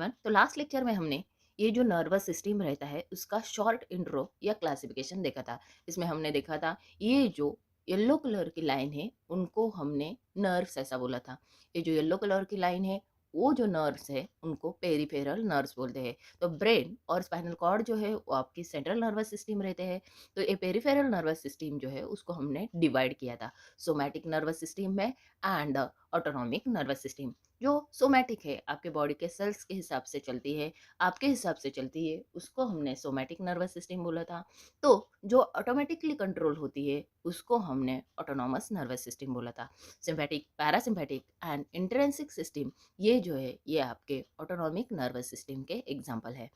Everyone. तो last lecture में हमने ये जो नर्वस सिस्टम रहता है उसका शॉर्ट इंट्रो या क्लासिफिकेशन देखा था। इसमें हमने देखा था ये जो येलो कलर की लाइन है उनको हमने नर्व्स ऐसा बोला था। ये जो येलो कलर की लाइन है वो जो नर्व्स है उनको पेरिफेरल नर्व्स बोलते हैं। तो ब्रेन और स्पाइनल कॉर्ड जो है वो आपकी सेंट्रल नर्वस सिस्टम रहते हैं। तो ये पेरिफेरल नर्वस सिस्टम जो है उसको हमने डिवाइड किया था सोमैटिक नर्वस सिस्टम में एंड ऑटोनॉमिक नर्वस सिस्टम। जो सोमैटिक है आपके बॉडी के सेल्स के हिसाब से चलती है, आपके हिसाब से चलती है, उसको हमने सोमैटिक नर्वस सिस्टम बोला था। तो जो ऑटोमेटिकली कंट्रोल होती है उसको हमने ऑटोनॉमस नर्वस सिस्टम बोला था। सिम्पैथिक, पैरासिम्पैथिक एंड इंट्रिंसिक सिस्टम ये जो है ये आपके ऑटोनॉमिक नर्वस सिस्टम के एग्जाम्पल है।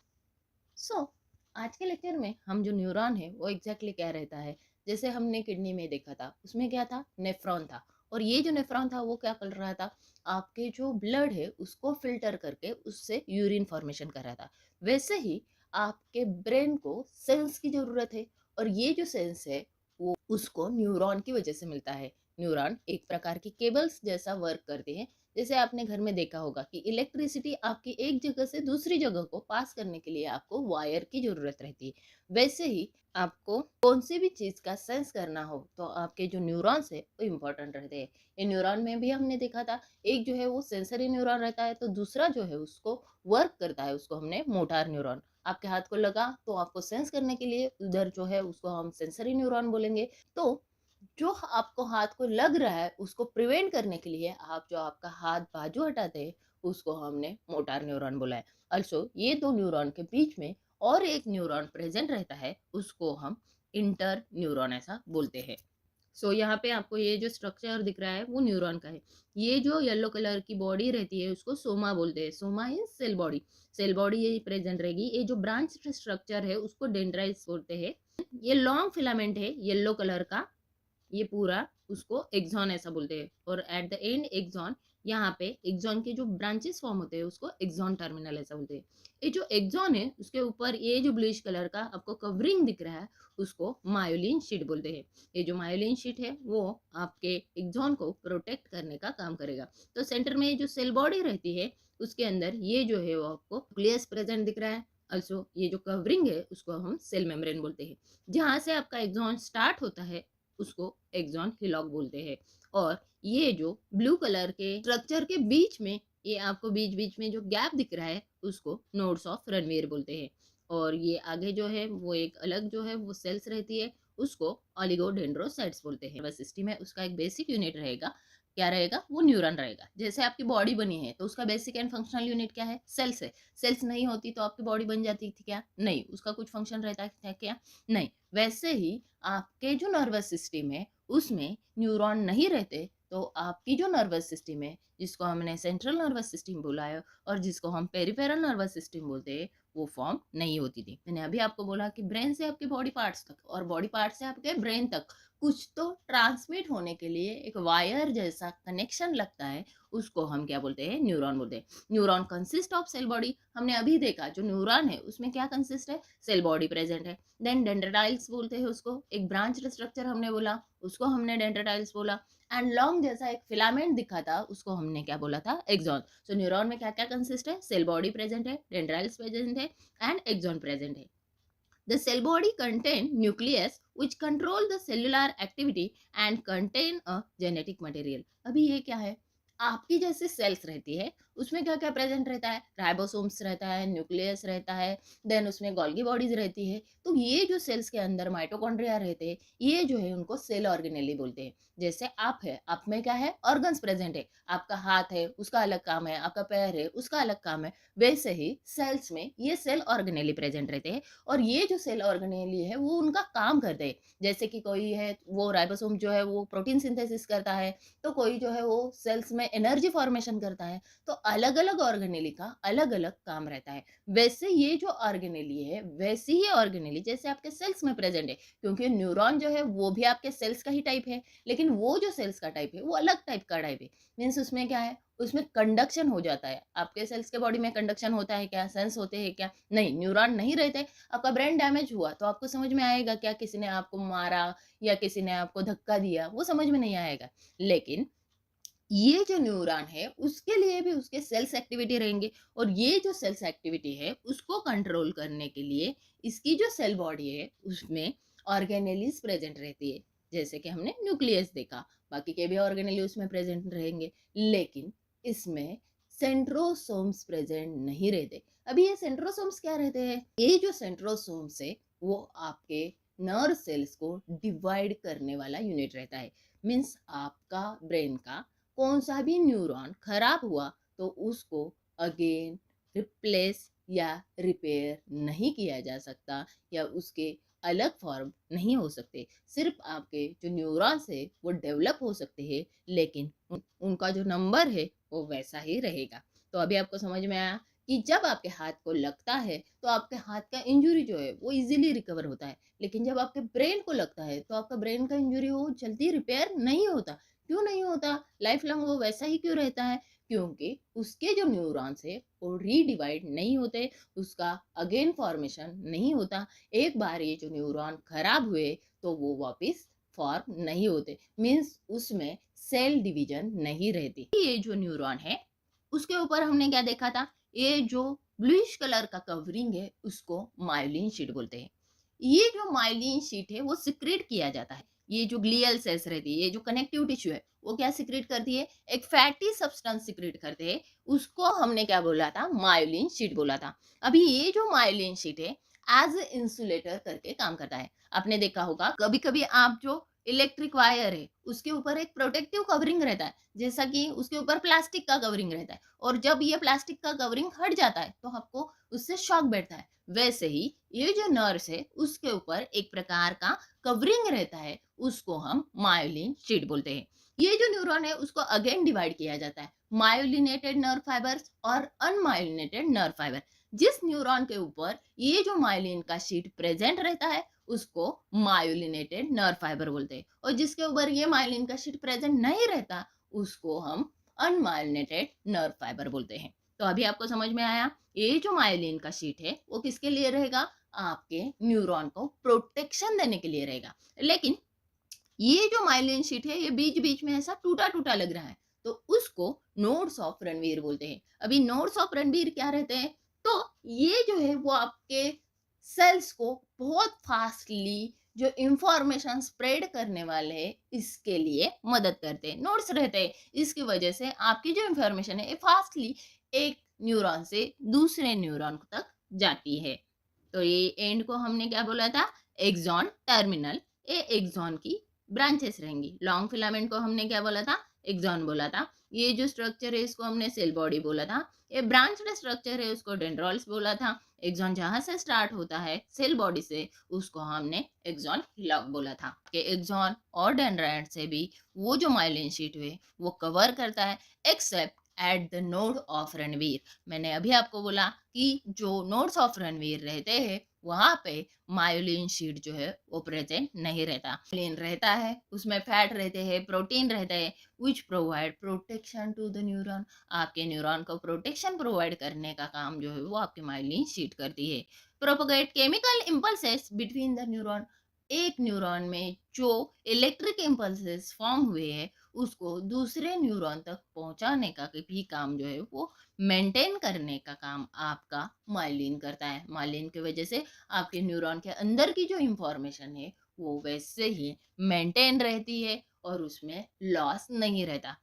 आज के लेक्चर में हम जो न्यूरॉन है वो एग्जैक्टली क्या रहता है, जैसे हमने किडनी में देखा था उसमें क्या था, नेफ्रॉन था। और ये जो नेफ्रॉन था वो क्या कर रहा था, आपके जो ब्लड है उसको फिल्टर करके उससे यूरिन फॉर्मेशन कर रहा था। वैसे ही आपके ब्रेन को सेंस की जरूरत है, और ये जो सेंस है वो उसको न्यूरॉन की वजह से मिलता है। न्यूरॉन एक प्रकार की केबल्स जैसा वर्क करते हैं। जैसे आपने घर में देखा होगा कि इलेक्ट्रिसिटी आपकी एक जगह से दूसरी जगह को पास करने के लिए आपको वायर की जरूरत रहती है। वैसे ही आपको कौन सी भी चीज का सेंस करना हो तो आपके जो न्यूरॉन्स है वो इम्पोर्टेंट रहते हैं। ये न्यूरॉन में भी हमने देखा था, एक जो है वो सेंसरी न्यूरॉन रहता है, तो दूसरा जो है उसको वर्क करता है, उसको हमने मोटार न्यूरॉन। आपके हाथ को लगा तो आपको सेंस करने के लिए उधर जो है उसको हम सेंसरी न्यूरॉन बोलेंगे। तो जो आपको हाथ को लग रहा है उसको प्रिवेंट करने के लिए आप जो आपका हाथ बाजू हटाते हैं उसको हमने मोटार न्यूरॉन बोला है। अल्सो ये दो न्यूरॉन के बीच में और एक न्यूरॉन प्रेजेंट रहता है उसको हम इंटर न्यूरॉन ऐसा बोलते हैं। यहाँ पे आपको ये जो स्ट्रक्चर दिख रहा है वो न्यूरॉन का है। ये जो येलो कलर की बॉडी रहती है उसको सोमा बोलते हैं। Soma is cell body. Cell body ये प्रेजेंट रहेगी। ये जो ब्रांच स्ट्रक्चर है उसको डेंड्राइट्स बोलते हैं। ये लॉन्ग फिलामेंट है येलो कलर का, ये पूरा उसको एक्सॉन ऐसा बोलते हैं। और एट द एंड एक्सॉन, यहाँ पे एक्सॉन के जो ब्रांचेस फॉर्म होते हैं उसको एक्सॉन टर्मिनल ऐसा बोलते हैं। ये जो एक्सॉन है उसके ऊपर ये जो ब्लूइश कलर का आपको कवरिंग दिख रहा है उसको मायोलिन शीट बोलते हैं। ये जो मायोलिन शीट है वो आपके एक्सॉन को प्रोटेक्ट करने का काम करेगा। तो सेंटर में ये जो सेल बॉडी रहती है उसके अंदर ये जो है वो आपको न्यूक्लियस प्रेजेंट दिख रहा है। अल्सो ये जो कवरिंग है उसको हम सेल मेम्ब्रेन बोलते हैं। जहां से आपका एक्सॉन स्टार्ट होता है उसको एक्सॉन हिलॉक बोलते हैं। और ये जो ब्लू कलर के स्ट्रक्चर के बीच में ये आपको बीच बीच में जो गैप दिख रहा है उसको नोड्स ऑफ रनवेयर बोलते हैं। और ये आगे जो है वो एक अलग जो है वो सेल्स रहती है उसको ऑलिगोडेंड्रोसाइट्स बोलते हैं। बस सिस्टम है उसका एक बेसिक यूनिट रहेगा, क्या रहेगा, वो न्यूरॉन रहेगा। जैसे आपकी बॉडी बनी है तो उसका बेसिक एंड फंक्शनल यूनिट क्या है, सेल्स है। सेल्स नहीं होती तो आपकी बॉडी बन जाती थी क्या, नहीं, उसका कुछ फंक्शन रहता था क्या, नहीं। वैसे ही आपके जो नर्वस सिस्टम है उसमें न्यूरॉन नहीं रहते तो आपकी जो नर्वस सिस्टम है जिसको हमने सेंट्रल नर्वस सिस्टम बोला है और जिसको हम पेरिफेरल नर्वस सिस्टम बोलते हैं वो फॉर्म नहीं होती थी। मैंने अभी आपको बोला कि ब्रेन से आपके बॉडी पार्ट्स तक और बॉडी पार्ट्स से आपके ब्रेन तक कुछ तो ट्रांसमिट होने के लिए एक वायर जैसा कनेक्शन लगता है, उसको हम क्या बोलते हैं, न्यूरॉन बोलते हैं। Neuron consist of cell body. हमने अभी देखा जो न्यूरॉन है उसमें क्या कंसिस्ट है, सेल बॉडी प्रेजेंट है। देन डेंड्राइट्स बोलते हैं उसको, एक ब्रांच स्ट्रक्चर हमने बोला उसको हमने डेंड्राइट्स बोला। एंड लॉन्ग जैसा एक फिलामेंट दिखा था उसको हमने क्या बोला था, एक्सॉन। सो न्यूरॉन में क्या क्या कंसिस्ट है, सेल बॉडी प्रेजेंट है, डेंड्राइट्स प्रेजेंट है एंड एक्सॉन प्रेजेंट है। The cell body contain nucleus which control the cellular activity and contain a genetic material। अभी ये क्या है, आपकी जैसे सेल्स रहती है उसमें क्या क्या प्रेजेंट रहता है, राइबोसोम्स रहता है, न्यूक्लियस रहता है, देन उसमें गोल्गी बॉडीज रहती है। तो ये जो सेल्स के अंदर माइटोकॉन्ड्रिया रहते हैं ये जो है उनको सेल ऑर्गेनेली बोलते हैं। जैसे आप है, आप में क्या है, ऑर्गन्स प्रेजेंट है, आपका हाथ है उसका अलग काम है, आपका पैर है उसका अलग काम है। वैसे ही सेल्स में ये सेल ऑर्गेनेली प्रेजेंट रहते हैं और ये जो सेल ऑर्गेनेली है वो उनका काम करते हैं। जैसे कि कोई है वो राइबोसोम जो है वो प्रोटीन सिंथेसिस करता है, तो कोई जो है वो सेल्स में एनर्जी फॉर्मेशन करता है। तो अलग अलग ऑर्गेनेली का अलग अलग काम रहता है। वैसे ये जो ऑर्गेनेली है वैसी ही ऑर्गेनेली जैसे आपके सेल्स में प्रेजेंट है, क्योंकि न्यूरॉन जो है वो भी आपके सेल्स का ही टाइप है, लेकिन वो जो सेल्स का टाइप है वो अलग टाइप का टाइप है। मीन्स उसमें क्या है, उसमें कंडक्शन हो जाता है। आपके सेल्स के बॉडी में कंडक्शन होता है क्या, सेंस होते हैं क्या, नहीं, न्यूरॉन नहीं रहते। आपका ब्रेन डैमेज हुआ तो आपको समझ में आएगा क्या, किसी ने आपको मारा या किसी ने आपको धक्का दिया, वो समझ में नहीं आएगा। लेकिन ये जो न्यूरॉन है उसके लिए भी उसके सेल्स एक्टिविटी रहेंगे, और ये जो सेल्स एक्टिविटी है उसको कंट्रोल करने के लिए इसकी जो सेल बॉडी है उसमें ऑर्गेनेलिस प्रेजेंट रहती है। जैसे कि हमने न्यूक्लियस देखा, बाकी के भी ऑर्गेनेली उसमें प्रेजेंट रहेंगे, लेकिन इसमें सेंट्रोसोम्स प्रेजेंट नहीं रहते। अभी ये सेंट्रोसोम्स क्या रहते हैं? ये जो सेंट्रोसोम्स है वो आपके नर्व सेल्स को डिवाइड करने वाला यूनिट रहता है। मीन्स आपका ब्रेन का कौन सा भी न्यूरॉन खराब हुआ तो उसको अगेन रिप्लेस या रिपेयर नहीं किया जा सकता, या उसके अलग फॉर्म नहीं हो सकते। सिर्फ आपके जो न्यूरॉन्स है वो डेवलप हो सकते हैं, लेकिन उनका जो नंबर है वो वैसा ही रहेगा। तो अभी आपको समझ में आया कि जब आपके हाथ को लगता है तो आपके हाथ का इंजरी जो है वो इजीली रिकवर होता है, लेकिन जब आपके ब्रेन को लगता है तो आपका ब्रेन का इंजरी वो जल्दी रिपेयर नहीं होता। क्यों नहीं होता? लाइफ लॉन्ग वो वैसा ही क्यों रहता है? क्योंकि उसके जो न्यूरॉन्स है वो रीडिवाइड नहीं होते, उसका अगेन फॉर्मेशन नहीं होता। एक बार ये जो न्यूरॉन खराब हुए तो वो वापस फॉर्म नहीं होते, मीन्स उसमें सेल डिवीजन नहीं रहती। ये जो न्यूरॉन है उसके ऊपर हमने क्या देखा था? ये जो ब्लूइश कलर का कवरिंग है उसको मायोलिन शीट बोलते हैं। ये जो माइलिन शीट है वो सिक्रेट किया जाता है। ये जो ग्लियल सेल्स रहती है, ये जो कनेक्टिव टिश्यू है वो क्या सिक्रेट करती है? एक फैटी सब्सटेंस सिक्रेट करते हैं। उसको हमने क्या बोला था? मायोलिन शीट बोला था। अभी ये जो मायोलिन शीट है एज इंसुलेटर करके काम करता है। आपने देखा होगा कभी कभी आप जो इलेक्ट्रिक वायर है उसके ऊपर एक प्रोटेक्टिव कवरिंग रहता है, जैसा कि उसके ऊपर प्लास्टिक का कवरिंग रहता है, और जब ये प्लास्टिक का कवरिंग हट जाता है तो आपको उससे शॉक बैठता है। वैसे ही ये जो नर्व्स है उसके ऊपर एक प्रकार का कवरिंग रहता है, उसको हम मायोलिन शीट बोलते हैं। ये जो न्यूरॉन है उसको अगेन डिवाइड किया जाता है, मायोलिनेटेड नर्व फाइबर्स और अनमायोलिनेटेड नर्व फाइबर। जिस न्यूरॉन के ऊपर ये जो मायोलिन का शीट प्रेजेंट रहता है उसको मायोलिनेटेड नर्व फाइबर बोलते हैं, और जिसके ऊपर ये मायोलिन का शीट प्रेजेंट नहीं रहता उसको हम अनमायोलिनेटेड नर्व फाइबर बोलते हैं। तो अभी आपको समझ में आया, ये जो मायोलिन का शीट है वो किसके लिए रहेगा? आपके न्यूरॉन को प्रोटेक्शन देने के लिए रहेगा। लेकिन ये जो माइलिन शीट है ये बीच बीच में ऐसा टूटा टूटा लग रहा है, तो उसको नोड्स ऑफ रणवीर बोलते हैं। अभी नोड्स ऑफ रणवीर क्या रहते हैं? तो ये जो है वो आपके सेल्स को बहुत फास्टली जो इंफॉर्मेशन स्प्रेड करने वाले हैं इसके लिए मदद करते हैं, नोड्स रहते हैं। इसकी वजह से आपकी जो इंफॉर्मेशन है ये फास्टली एक न्यूरॉन से दूसरे न्यूरॉन तक जाती है। तो ये एंड को हमने क्या बोला था? Axon terminal. ये एक्सॉन की ब्रांचेस रहेंगी। लॉन्ग फिलामेंट को हमने क्या बोला था? एक्सॉन बोला था। ये जो स्ट्रक्चर है इसको हमने सेल बॉडी बोला था। ये ब्रांच्ड स्ट्रक्चर है उसको डेंड्रॉल्स बोला था। एक्सॉन जहां से स्टार्ट होता है सेल बॉडी से उसको हमने एक्सॉन हिलॉक बोला था। कि एक्सॉन और डेंड्राइट से भी वो जो माइलिन शीट है वो कवर करता है, accept at the node of Ranveer. मैंने अभी आपको बोला कि जो नोड्स ऑफ रणवीर रहते हैं वहां पे मायोलिन शीट जो है वो प्रेजेंट नहीं रहता। मायोलिन रहता है उसमें फैट रहते हैं, प्रोटीन रहते हैं, which provide protection to the neuron. आपके न्यूरॉन को प्रोटेक्शन प्रोवाइड करने का काम जो है वो आपके मायोलिन शीट करती है। Propagate chemical impulses between the neuron. एक न्यूरॉन में जो इलेक्ट्रिक इम्पल्सेस फॉर्म हुए हैं उसको दूसरे न्यूरॉन तक पहुंचाने का भी काम जो है वो मेंटेन करने का काम आपका माइलिन करता है। माइलिन की वजह से आपके न्यूरॉन के अंदर की जो इंफॉर्मेशन है वो वैसे ही मेंटेन रहती है और उसमें लॉस नहीं रहता।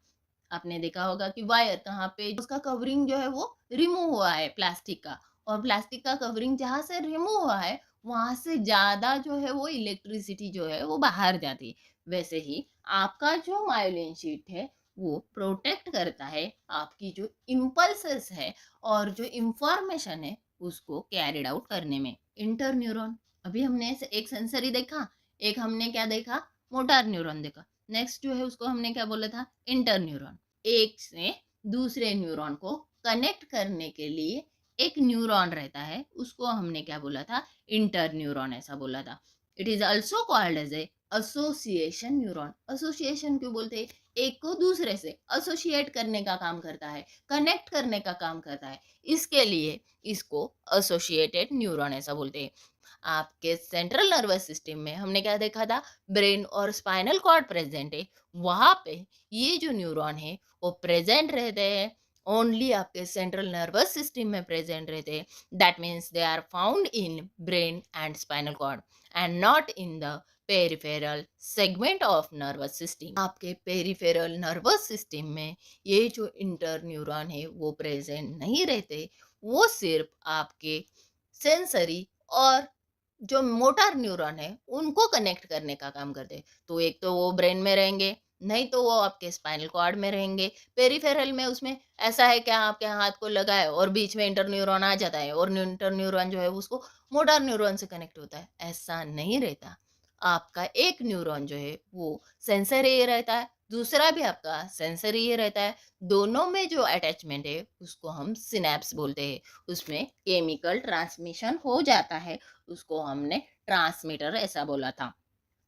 आपने देखा होगा कि वायर कहाँ पे उसका कवरिंग जो है वो रिमूव हुआ है प्लास्टिक का, और प्लास्टिक का कवरिंग जहां से रिमूव हुआ है वहां से ज्यादा जो है वो इलेक्ट्रिसिटी जो है वो बाहर जाती है। वैसे ही आपका जो मायोलिन शीट है वो प्रोटेक्ट करता है आपकी जो इम्पल्सेस है और जो इंफॉर्मेशन है उसको कैरिड आउट करने में। इंटर न्यूरॉन, अभी हमने एक सेंसरी देखा, एक हमने क्या देखा? मोटार न्यूरॉन देखा। नेक्स्ट जो है उसको हमने क्या बोला था? Inter neuron. एक से दूसरे न्यूरॉन को कनेक्ट करने के लिए एक न्यूरॉन रहता है, उसको हमने क्या बोला था? इंटर न्यूरॉन ऐसा बोला था। It is also called as a association neuron. Association क्यों बोलते हैं? एक को दूसरे से एसोसिएट करने का काम करता है, कनेक्ट करने का काम करता है, इसके लिए इसको एसोसिएटेड न्यूरॉन ऐसा बोलते हैं। आपके सेंट्रल नर्वस सिस्टम में हमने क्या देखा था, ब्रेन और स्पाइनल कॉर्ड प्रेजेंट है, वहां पे ये जो न्यूरॉन है वो प्रेजेंट रहते हैं, ओनली आपके सेंट्रल नर्वस सिस्टम में प्रेजेंट रहते हैं। That means they are found in brain and spinal cord and not in the peripheral segment of nervous system. आपके पेरिफेरल नर्वस सिस्टम में ये जो इंटर न्यूरॉन है वो प्रेजेंट नहीं रहते, वो सिर्फ आपके सेंसरी और जो मोटर न्यूरॉन है उनको कनेक्ट करने का काम करते हैं। तो एक तो वो ब्रेन में रहेंगे, नहीं तो वो आपके स्पाइनल कॉर्ड में रहेंगे। पेरिफेरल में उसमें ऐसा है क्या, आपके हाथ को लगाए और बीच में इंटर न्यूरॉन आ जाता है और इंटर न्यूरॉन जो है उसको मोटर न्यूरॉन से कनेक्ट होता है, ऐसा नहीं रहता। आपका एक न्यूरॉन जो है वो सेंसर ये रहता है, दूसरा भी आपका सेंसर ये रहता है। दोनों में जो अटैचमेंट है उसको हम सिनेप्स बोलते हैं। उसमें केमिकल ट्रांसमिशन हो जाता है, उसको हमने ट्रांसमीटर ऐसा बोला था।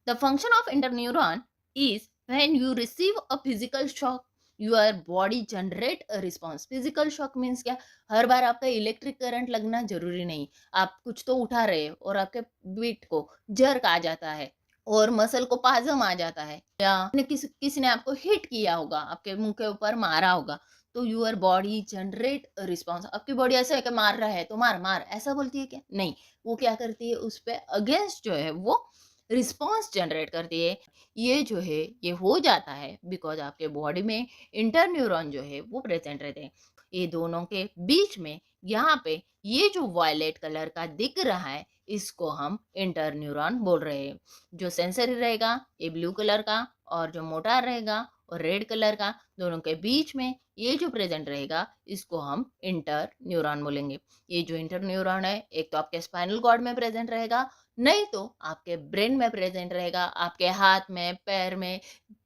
The function of interneuron is when you receive a physical shock your body generate a response. Physical shock means क्या, हर बार आपका इलेक्ट्रिक करंट लगना जरूरी नहीं। आप कुछ तो उठा रहे हो और आपके बीट को जर्क आ जाता है और मसल को पाजम आ जाता है, या किसी ने आपको हिट किया होगा, आपके मुंह के ऊपर मारा होगा, तो यूर बॉडी जनरेट रिस्पॉन्स। आपकी बॉडी ऐसा है कि मार रहा है तो मार मार ऐसा बोलती है क्या, नहीं, वो क्या करती है, उस पर अगेंस्ट जो है वो रिस्पॉन्स जनरेट करती है। ये जो है ये हो जाता है बिकॉज आपके बॉडी में इंटर न्यूरॉन जो है वो प्रेजेंट रहते हैं। ये दोनों के बीच में यहाँ पे ये जो वायलेट कलर का दिख रहा है इसको हम इंटर न्यूरॉन बोल रहे हैं। जो सेंसरी रहेगा ये ब्लू कलर का, और जो मोटार रहेगा और रेड कलर का, दोनों के बीच में ये जो प्रेजेंट रहेगा इसको हम इंटर न्यूरॉन बोलेंगे। ये जो इंटर न्यूरॉन है एक तो आपके स्पाइनल कॉर्ड में प्रेजेंट रहेगा, नहीं तो आपके ब्रेन में प्रेजेंट रहेगा, आपके हाथ में, पैर में,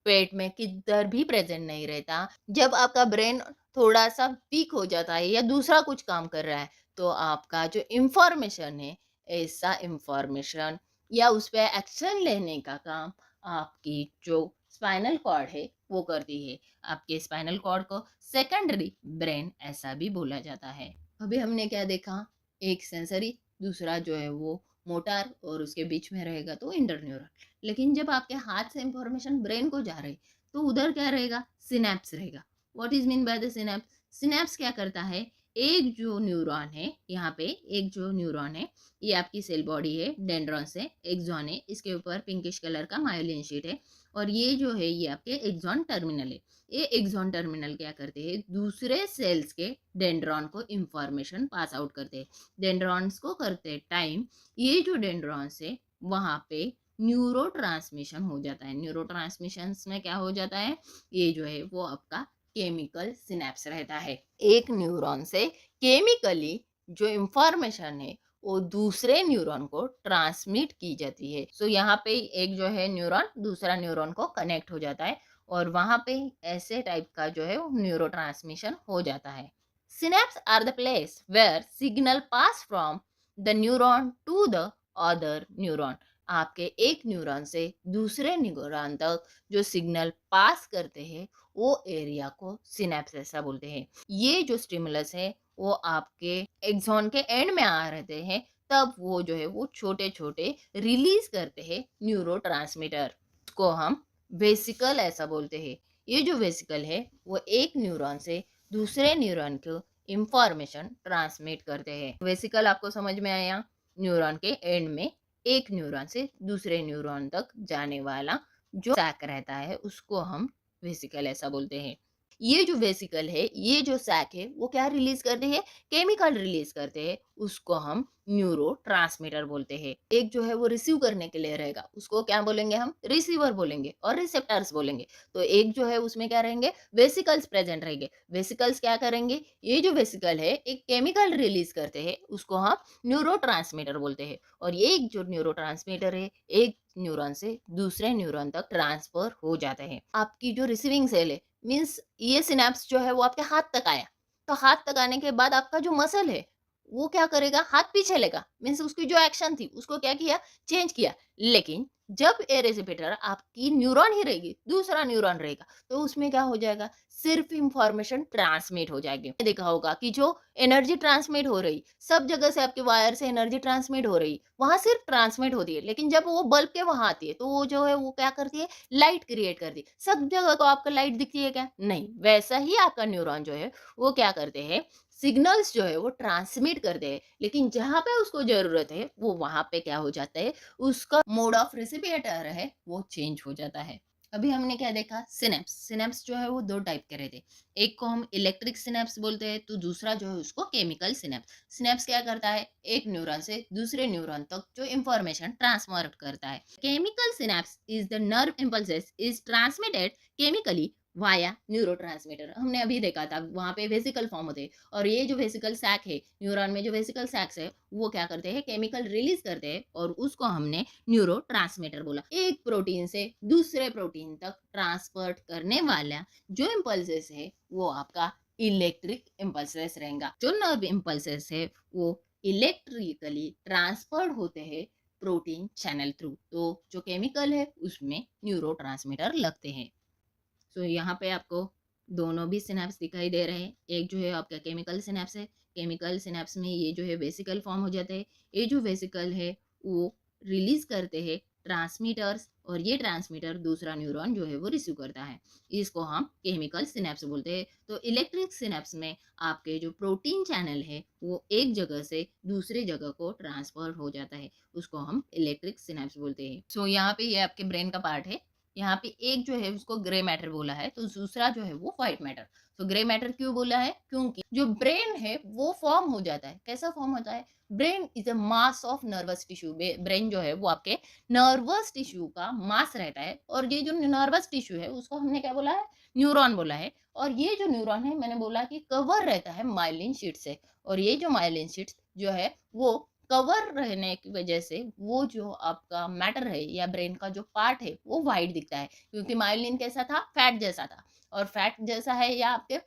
पेट में किधर भी प्रेजेंट नहीं रहता। जब आपका ब्रेन थोड़ा सा वीक हो जाता है या दूसरा कुछ काम कर रहा है तो आपका जो इंफॉर्मेशन है, ऐसा इंफॉर्मेशन या उस पर एक्शन लेने का काम आपकी जो स्पाइनल कॉर्ड है वो करती है। आपके स्पाइनल कॉर्ड को सेकेंडरी ब्रेन ऐसा भी बोला जाता है। अभी हमने क्या देखा, एक सेंसरी, दूसरा जो है वो मोटार, और उसके बीच में रहेगा तो इंटरन्यूरल। लेकिन जब आपके हाथ से इंफॉर्मेशन ब्रेन को जा रही तो उधर क्या रहेगा, सिनेप्स रहेगा। What is mean by the synapse. Synapse क्या करता है, एक जो न्यूरॉन है, यहाँ पे एक जो न्यूरॉन है, ये आपकी सेल बॉडी है, डेंड्रॉन से एक्सॉन है, इसके ऊपर पिंकिश कलर का मायोलिन शीट है, और ये जो है ये आपके एक्सॉन टर्मिनल है। ये एक्सॉन टर्मिनल क्या करते हैं, दूसरे सेल्स के डेंड्रॉन को इंफॉर्मेशन पास आउट करते हैं। डेंड्रॉन्स को करते टाइम ये जो डेंड्रॉन्स है वहाँ पे न्यूरो ट्रांसमिशन हो जाता है। न्यूरो ट्रांसमिशन में क्या हो जाता है, ये जो है वो आपका केमिकल सिनेप्स रहता है। एक न्यूरॉन से केमिकली जो इंफॉर्मेशन है वो दूसरे न्यूरॉन को ट्रांसमिट की जाती है। सो यहाँ पे एक जो है न्यूरॉन दूसरा न्यूरॉन को कनेक्ट हो जाता है और वहां पे ऐसे टाइप का जो है न्यूरो ट्रांसमिशन हो जाता है। Synapse are the place where signal pass from the neuron to the other neuron. आपके एक न्यूरॉन से दूसरे न्यूरॉन तक जो सिग्नल पास करते हैं वो एरिया को सिनेप्स ऐसा बोलते हैं। ये जो स्टिमुलस है वो आपके एक्सॉन के एंड में आ रहते हैं, तब वो जो है वो छोटे छोटे रिलीज करते हैं न्यूरो ट्रांसमीटर, को हम वेसिकल ऐसा बोलते हैं। ये जो वेसिकल है वो एक न्यूरॉन से दूसरे न्यूरॉन को इंफॉर्मेशन ट्रांसमिट करते हैं। वेसिकल आपको समझ में आया, न्यूरॉन के एंड में एक न्यूरॉन से दूसरे न्यूरॉन तक जाने वाला जो सैक रहता है उसको हम वेसिकल ऐसा बोलते हैं। ये जो वेसिकल है, ये जो सैक है वो क्या रिलीज करते हैं, केमिकल रिलीज करते हैं, उसको हम न्यूरो ट्रांसमीटर बोलते हैं। एक जो है वो रिसीव करने के लिए रहेगा, उसको क्या बोलेंगे, हम रिसीवर बोलेंगे और रिसेप्टर्स बोलेंगे। तो एक जो है उसमें क्या रहेंगे, वेसिकल्स प्रेजेंट रहेंगे। वेसिकल्स क्या करेंगे, ये जो वेसिकल है एक केमिकल रिलीज करते हैं, उसको हम न्यूरो ट्रांसमीटर बोलते हैं। और ये एक जो न्यूरो ट्रांसमीटर है एक न्यूरॉन से दूसरे न्यूरॉन तक ट्रांसफर हो जाते हैं। आपकी जो रिसीविंग सेल है, मीन्स ये सिनेप्स जो है वो आपके हाथ तक आया, तो हाथ तक आने के बाद आपका जो मसल है वो क्या करेगा, हाथ पीछे लेगा, मीन्स उसकी जो एक्शन थी उसको क्या किया, चेंज किया। लेकिन जब ए रिसेप्टर आपकी न्यूरॉन ही रहेगी, दूसरा न्यूरॉन रहेगा, तो उसमें क्या हो जाएगा, सिर्फ़ इन्फॉर्मेशन ट्रांसमिट हो जाएगी। देखा होगा कि जो एनर्जी ट्रांसमिट हो रही, सब जगह से आपके वायर से एनर्जी ट्रांसमिट हो रही, वहाँ सिर्फ़ ट्रांसमिट होती है, लेकिन जब वो बल्ब के वहाँ आती है, तो वो जो है वो क्या करती है, लाइट क्रिएट करती है। सब जगह को आपको लाइट दिखती है क्या? नहीं। वैसा ही आपका न्यूरॉन जो है, वो क्या करते हैं, सिग्नल्स जो है वो ट्रांसमिट करते हैं, लेकिन जहाँ पे उसको ज़रूरत है, वो वहाँ पे क्या हो जाता है, उसका मोड ऑफ रेसिपिएटर है वो चेंज हो जाता है। अभी हमने क्या देखा, सिनेप्स। सिनेप्स जो है वो 2 टाइप के रहते हैं। एक को हम इलेक्ट्रिक सिनेप्स बोलते हैं, तो दूसरा जो है उसको केमिकल सिनेप्स। सिनेप्स क्या करता है, एक न्यूरॉन से दूसरे न्यूरॉन तक जो इंफॉर्मेशन ट्रांसफर करता है। Chemical synapse is the nerve impulses is transmitted chemically via neurotransmitter. हमने अभी देखा था वहां पे वेसिकल फॉर्म होते हैं, और ये जो वेसिकल सैक है, न्यूरॉन में जो वेसिकल सैक्स है, वो क्या करते हैं, केमिकल रिलीज करते हैं, और उसको हमने न्यूरोट्रांसमीटर बोला। एक प्रोटीन से दूसरे प्रोटीन तक ट्रांसपोर्ट करने वाला जो इम्पल्सेस है, वो आपका इलेक्ट्रिक इम्पल्सेस रहेगा। जो नर्व इम्पल्सेस है वो इलेक्ट्रिकली ट्रांसफर्ड होते हैं प्रोटीन चैनल थ्रू, तो जो केमिकल है उसमें न्यूरोट्रांसमीटर लगते हैं। सो यहाँ पे आपको दोनों भी सिनेप्स दिखाई दे रहे हैं। एक जो है आपका केमिकल सिनेप्स है। केमिकल सिनेप्स में ये जो है वेसिकल फॉर्म हो जाते हैं। ये जो वेसिकल है वो रिलीज करते हैं ट्रांसमीटर्स, और ये ट्रांसमीटर दूसरा न्यूरॉन जो है वो रिसीव करता है। इसको हम केमिकल सिनेप्स बोलते हैं। तो इलेक्ट्रिक सिनेप्स में आपके जो प्रोटीन चैनल है वो एक जगह से दूसरे जगह को ट्रांसफर हो जाता है, उसको हम इलेक्ट्रिक सिनेप्स बोलते हैं। सो यहाँ पे ये आपके ब्रेन का पार्ट है। यहाँ पे एक जो है उसको ग्रे मैटर बोला है, तो दूसरा जो है वो व्हाइट मैटर। तो ग्रे मैटर क्यों बोला है, क्योंकि जो ब्रेन है वो फॉर्म हो जाता है। कैसा फॉर्म होता है, brain is a mass of nervous tissue. Brain जो है वो आपके नर्वस टिश्यू का मास रहता है, और ये जो नर्वस टिश्यू है उसको हमने क्या बोला है, न्यूरॉन बोला है। और ये जो न्यूरॉन है, मैंने बोला कि कवर रहता है माइलिन शीट से, और ये जो माइलिन शीट जो है वो कवर रहने की वजह से वो जो आपका मैटर है या ब्रेन का जो पार्ट है वो वाइट दिखता है, क्योंकि माइलिन कैसा था, फैट जैसा था। और फैट जैसा है, या आपके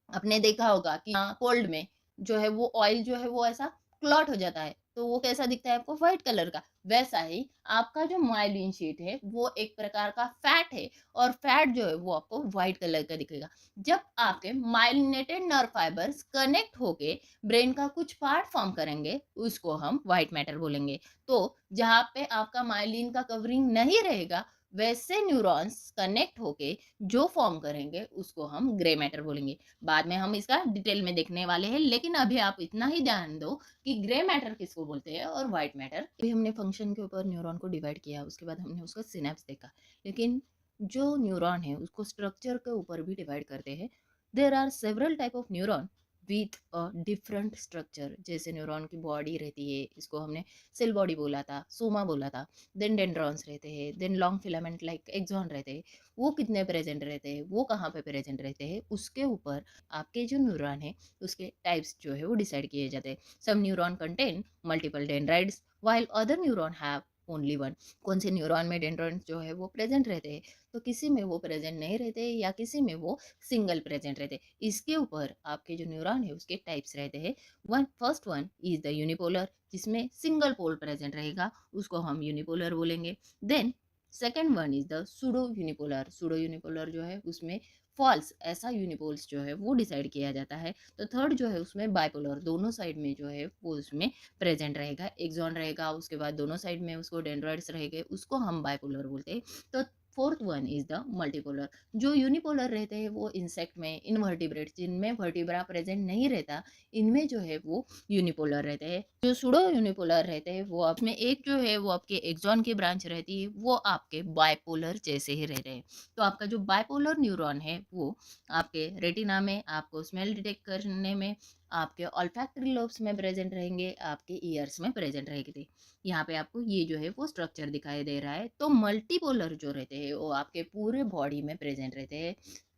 आपने देखा होगा कि कोल्ड में जो है वो ऑयल जो है वो ऐसा क्लॉट हो जाता है, तो वो कैसा दिखता है आपको, व्हाइट कलर का। वैसा ही आपका जो माइलिन शीट है वो एक प्रकार का फैट है, और फैट जो है वो आपको व्हाइट कलर का दिखेगा। जब आपके माइलिनेटेड नर्व फाइबर्स कनेक्ट होके ब्रेन का कुछ पार्ट फॉर्म करेंगे, उसको हम व्हाइट मैटर बोलेंगे। तो जहाँ पे आपका माइलिन का कवरिंग नहीं रहेगा, वैसे न्यूरॉन्स कनेक्ट होके जो फॉर्म करेंगे उसको हम ग्रे मैटर बोलेंगे। बाद में हम इसका डिटेल में देखने वाले हैं, लेकिन अभी आप इतना ही ध्यान दो कि ग्रे मैटर किसको बोलते हैं और व्हाइट मैटर। अभी हमने फंक्शन के ऊपर न्यूरॉन को डिवाइड किया, उसके बाद हमने उसका सिनेप्स देखा, लेकिन जो न्यूरॉन है उसको स्ट्रक्चर के ऊपर भी डिवाइड करते हैं। There are several type of neuron with a different structure. जैसे न्यूरॉन की बॉडी रहती है, इसको हमने सेल बॉडी बोला था, सोमा बोला था। देन डेंड्रॉन्स रहते हैं, then long filament like axon रहते हैं। वो कितने प्रेजेंट रहते हैं, वो कहाँ पे प्रेजेंट रहते हैं, उसके ऊपर आपके जो न्यूरॉन है उसके टाइप्स जो है वो डिसाइड किए जाते हैं। Some neuron contain multiple dendrites while other neuron have only one. कौन से न्यूरॉन में डेंड्राइड्स जो है वो प्रेजेंट रहते हैं, तो किसी में वो प्रेजेंट नहीं रहते, या किसी में वो सिंगल प्रेजेंट रहते। इसके ऊपर आपके जो न्यूरॉन है उसके टाइप्स रहते हैं। First one is the unipolar, जिसमें सिंगल पोल प्रेजेंट रहेगा, उसको हम यूनिपोलर बोलेंगे। Then second one is the pseudo unipolar. Pseudo unipolar जो है उसमें फॉल्स ऐसा यूनिपोल्स जो है वो डिसाइड किया जाता है। तो थर्ड जो है उसमें बाइपोलर, दोनों साइड में जो है वो उसमें प्रेजेंट रहेगा, एक्सॉन रहेगा, उसके बाद दोनों साइड में उसको डेंड्राइड्स रहेंगे, उसको हम बाइपोलर बोलते हैं। तो fourth one is the multipolar. जो यूनिपोलर रहते हैं वो इंसेक्ट में, इनवर्टिब्रेट जिनमें वर्टिब्रा प्रेजेंट नहीं रहता, इनमें जो है वो यूनिपोलर रहते हैं। जो सुडो यूनिपोलर रहते हैं वो उसमें एक जो है वो आपके एक्सॉन की ब्रांच रहती है, वो आपके बाइपोलर जैसे ही रहते हैं। तो आपका जो बाइपोलर न्यूरॉन है वो आपके रेटिना में आपको स्मेल डिटेक्ट करने में, आपके ऑल्फैक्टरी लोब्स में प्रेजेंट रहेंगे, आपके ईयर्स में प्रेजेंट रहेंगे। यहाँ पे आपको ये जो है वो स्ट्रक्चर दिखाई दे रहा है। तो मल्टीपोलर जो रहते हैं वो आपके पूरे बॉडी में प्रेजेंट रहते हैं।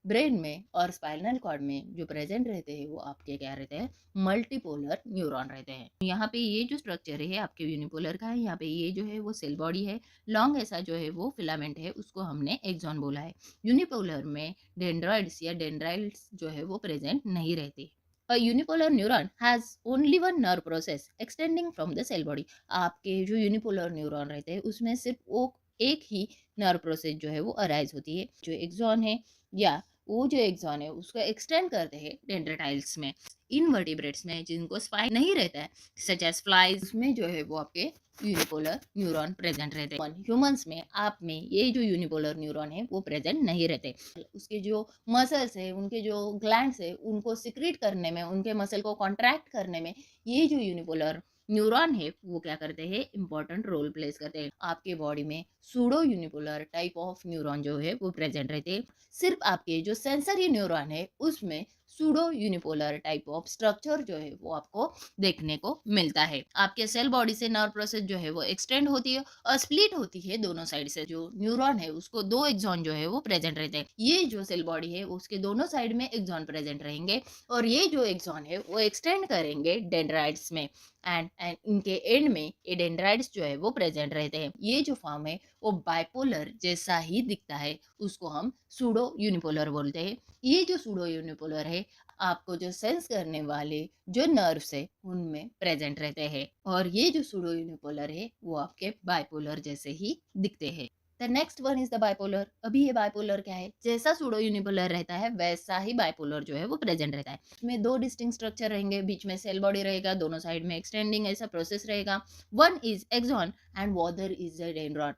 ब्रेन में और स्पाइनल कॉर्ड में जो प्रेजेंट रहते हैं वो आपके क्या रहते हैं, मल्टीपोलर न्यूरॉन रहते हैं। यहाँ पे ये जो स्ट्रक्चर है आपके यूनिपोलर का है, यहाँ पे ये जो है वो सेल बॉडी है, लॉन्ग ऐसा जो है वो फिलामेंट है, उसको हमने एक्सॉन बोला है। यूनिपोलर में डेंड्राइड्स या डेंड्राइड्स जो है वो प्रेजेंट नहीं रहते। A unipolar neuron has only one nerve process extending from the cell body. आपके जो यूनिपोलर न्यूरॉन रहते हैं उसमें सिर्फ वो एक ही नर्व प्रोसेस जो है वो अराइज होती है। जो एक्सॉन है या वो जो एक्सॉन है उसको एक्सटेंड करते हैं डेंड्राइट्स में। इनवर्टिब्रेट्स में जिनको स्पाइन नहीं रहता है, सच एज फ्लाइज, उसमें जो है वो आपके यूनिपोलर न्यूरॉन प्रेजेंट रहते हैं। ह्यूमंस में आप में ये जो यूनिपोलर न्यूरॉन है वो प्रेजेंट नहीं रहते। उसके जो मसल्स है, उनके जो ग्लैंड्स है, उनको सिक्रीट करने में, उनके मसल को कॉन्ट्रैक्ट करने में ये जो यूनिपोलर न्यूरॉन है वो क्या करते हैं, इंपॉर्टेंट रोल प्लेस करते हैं। आपके बॉडी में pseudo unipolar type of neuron जो है वो प्रेजेंट रहते हैं। सिर्फ आपके जो सेंसरी न्यूरॉन है उसमें pseudo unipolar type of structure जो है वो आपको देखने को मिलता है। आपके सेल बॉडी से नर्व प्रोसेस जो है वो एक्सटेंड होती है और स्प्लिट होती है दोनों साइड से। जो न्यूरॉन है उसको दो एक्सॉन जो है वो प्रेजेंट रहते हैं। ये जो सेल बॉडी है उसके दोनों साइड में एक्सॉन प्रेजेंट रहेंगे और ये जो एक्सॉन है वो एक्सटेंड करेंगे डेंड्राइट्स में एंड इनके एंड में ये डेंड्राइट्स जो है वो प्रेजेंट रहते हैं। ये जो फॉर्म है वो बाइपोलर जैसा ही दिखता है, उसको हम सूडो यूनिपोलर बोलते हैं। ये जो सूडो यूनिपोलर है आपको जो सेंस करने वाले जो नर्व्स है उनमें प्रेजेंट रहते हैं और ये जो सूडो यूनिपोलर है वो आपके बाइपोलर जैसे ही दिखते हैं। The next one is the bipolar. अभी ये बाइपोलर क्या है, जैसा सूडो यूनिपोलर रहता है वैसा ही बाइपोलर जो है वो प्रेजेंट रहता है। इसमें दो डिस्टिंक्ट स्ट्रक्चर रहेंगे, बीच में सेल बॉडी रहेगा, दोनों साइड में एक्सटेंडिंग ऐसा प्रोसेस रहेगा। One is axon and other is the dendron.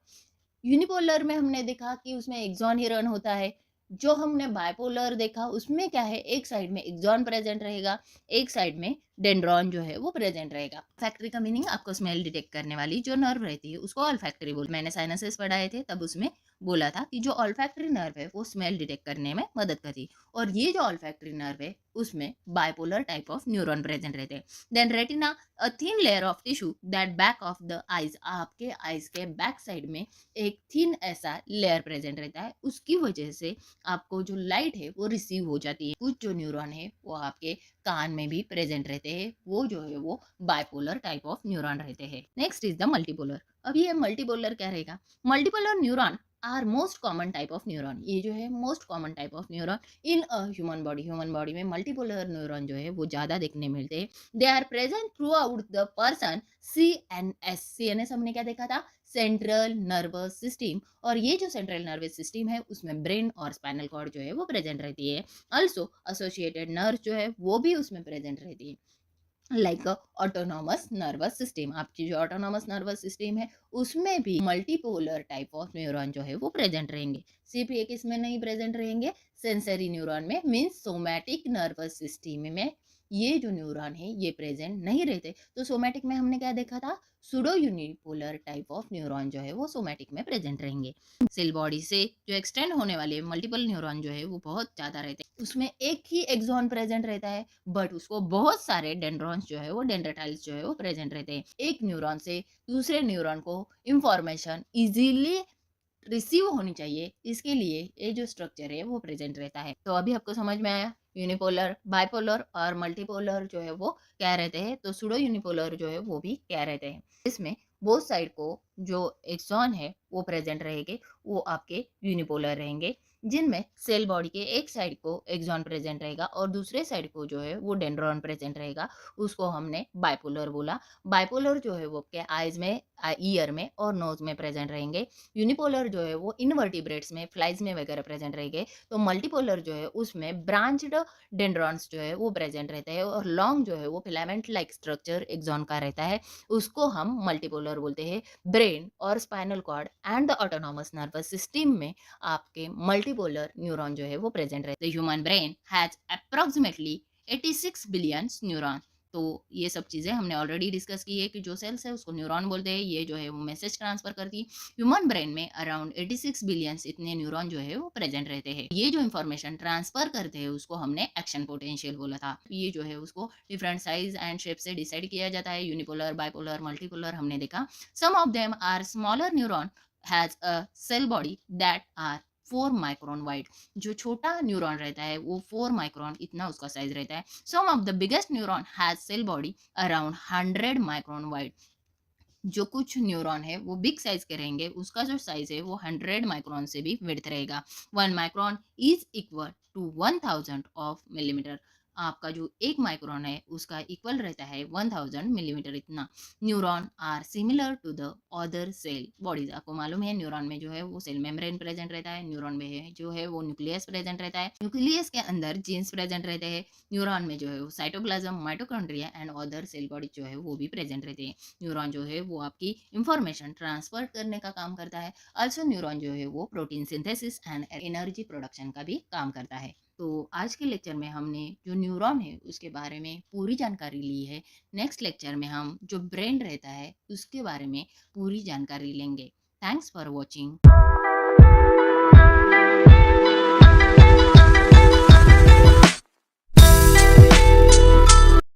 Unipolar में हमने देखा कि उसमें एक्सॉन ही रन होता है। जो हमने बाइपोलर देखा उसमें क्या है, एक साइड में एक्सॉन प्रेजेंट रहेगा, एक साइड में डेंड्रॉन जो है वो प्रेजेंट रहेगा। फैक्ट्री का मीनिंग आपको स्मेल डिटेक्ट करने वाली जो नर्व रहती है उसको ऑल्फैक्टरी बोल। मैंने साइनसेस पढ़ाए थे तब उसमें बोला था कि जो ऑल्फैक्टरी नर्व है वो स्मेल डिटेक्ट करने में मदद करती है और ये जो ऑल्फैक्टरी नर्व है उसमें bipolar type of neuron present रहते हैं। Then retina, a thin layer of tissue that back of the eyes. आपके आईज के बैक साइड में एक थिन ऐसा लेयर प्रेजेंट रहता है, उसकी वजह से आपको जो लाइट है वो रिसीव हो जाती है। कुछ जो न्यूरॉन है वो आपके कान में भी प्रेजेंट रहते हैं, वो जो है वो बाइपोलर टाइप ऑफ न्यूरॉन रहते हैं। Next is the multipolar. अब ये मल्टीपोलर क्या रहेगा, multipolar neuron are most common type of neuron. ये जो है most common type of neuron in a human body. Human body में मल्टीपोलर न्यूरॉन जो है वो ज्यादा देखने मिलते हैं। They are present throughout the person. CNS, CNS हमने क्या देखा था, सेंट्रल नर्वस सिस्टम, और ये जो सेंट्रल नर्वस सिस्टम है उसमें ब्रेन और स्पाइनल कॉर्ड जो है वो प्रेजेंट रहती है। ऑल्सो एसोसिएटेड नर्व जो है वो भी उसमें प्रेजेंट रहती है, लाइक ऑटोनॉमस नर्वस सिस्टम। आपकी जो ऑटोनॉमस नर्वस सिस्टम है उसमें भी मल्टीपोलर टाइप ऑफ न्यूरॉन जो है वो प्रेजेंट रहेंगे। सिर्फ एक इसमें नहीं प्रेजेंट रहेंगे, सेंसरी न्यूरॉन में, मीन्स सोमैटिक नर्वस सिस्टम में ये जो न्यूरॉन है ये प्रेजेंट नहीं रहते। तो सोमैटिक में हमने क्या देखा था, pseudo unipolar type of neuron जो है वो सोमैटिक में प्रेजेंट रहेंगे। सेल बॉडी से जो एक्सटेंड होने वाले मल्टीपल न्यूरॉन जो है वो बहुत ज्यादा रहते हैं। उसमें एक ही एक्सॉन प्रेजेंट रहता है बट उसको बहुत सारे डेंड्रॉन्स जो है वो डेंड्राइट्स जो है वो प्रेजेंट रहते हैं। एक न्यूरॉन से दूसरे न्यूरॉन को इंफॉर्मेशन इजीली रिसीव होनी चाहिए, इसके लिए ये जो स्ट्रक्चर है वो प्रेजेंट रहता है। तो अभी आपको समझ में आया यूनिपोलर, बाइपोलर और मल्टीपोलर जो है वो क्या रहते हैं। तो सूडो यूनिपोलर जो है वो भी क्या रहते हैं, इसमें बोथ साइड को जो एक्सॉन है वो प्रेजेंट रहेंगे, वो आपके यूनिपोलर रहेंगे, जिनमें सेल बॉडी के एक साइड को एक्सॉन प्रेजेंट रहेगा और दूसरे साइड को जो है वो डेंड्रॉन प्रेजेंट रहेगा, उसको हमने बाइपोलर बोला। बाइपोलर जो है वो आपके आईज में, ईयर में और नोज में प्रेजेंट रहेंगे। यूनिपोलर जो है वो इनवर्टिब्रेट्स में, फ्लाइज में वगैरह प्रेजेंट रहेंगे। तो मल्टीपोलर जो है उसमें ब्रांच्ड डेंड्रॉन्स जो है वो प्रेजेंट रहते हैं और लॉन्ग जो है वो फिलामेंट लाइक स्ट्रक्चर एक्सॉन का रहता है, उसको हम मल्टीपोलर बोलते हैं। ब्रेन और spinal cord and the autonomous nervous system में आपके मल्टीपोलर न्यूरॉन जो है वो प्रेजेंट रहते हैं। Human brain has approximately 86 billion neuron. तो ये सब चीजें हमने ऑलरेडी डिस्कस की है कि जो सेल्स है उसको न्यूरॉन बोलते हैं, ये जो है वो मैसेज ट्रांसफर करती है। ह्यूमन ब्रेन में अराउंड 86 बिलियन इतने न्यूरॉन जो है वो प्रेजेंट रहते हैं। ये जो इन्फॉर्मेशन ट्रांसफर करते हैं उसको हमने एक्शन पोटेंशियल बोला था। ये जो है उसको डिफरेंट साइज एंड शेप से डिसाइड किया जाता है, यूनिपोलर, बाइपोलर, मल्टीपोलर हमने देखा। Some of them are smaller neuron has a cell body that are 4 micron wide. जो छोटा न्यूरॉन रहता है वो 4 माइक्रोन इतना उसका साइज रहता है। Some of the biggest neuron has cell body around 100 micron wide. जो कुछ न्यूरॉन है वो बिग साइज के रहेंगे, उसका जो साइज है वो 100 माइक्रोन से भी विड्थ रहेगा। 1 micron is equal to 1000 of millimetre. आपका जो 1 माइक्रोन है उसका इक्वल रहता है 1000 मिलीमीटर इतना। Neuron are similar to the other cell bodies. आपको मालूम है न्यूरॉन में जो है वो सेल मेम्ब्रेन प्रेजेंट रहता है, न्यूरॉन में जो है वो न्यूक्लियस प्रेजेंट रहता है, न्यूक्लियस के अंदर जीन्स प्रेजेंट रहते हैं, न्यूरॉन में जो है वो cytoplasm, mitochondria and other cell body जो है वो भी प्रेजेंट रहते हैं। न्यूरॉन जो है वो आपकी इंफॉर्मेशन ट्रांसफर करने का काम करता है। ऑल्सो न्यूरॉन जो है वो protein synthesis and energy production का भी काम करता है। तो आज के लेक्चर में हमने जो न्यूरॉन है उसके बारे में पूरी जानकारी ली है। नेक्स्ट लेक्चर में हम जो ब्रेन रहता है उसके बारे में पूरी जानकारी लेंगे। Thanks for watching.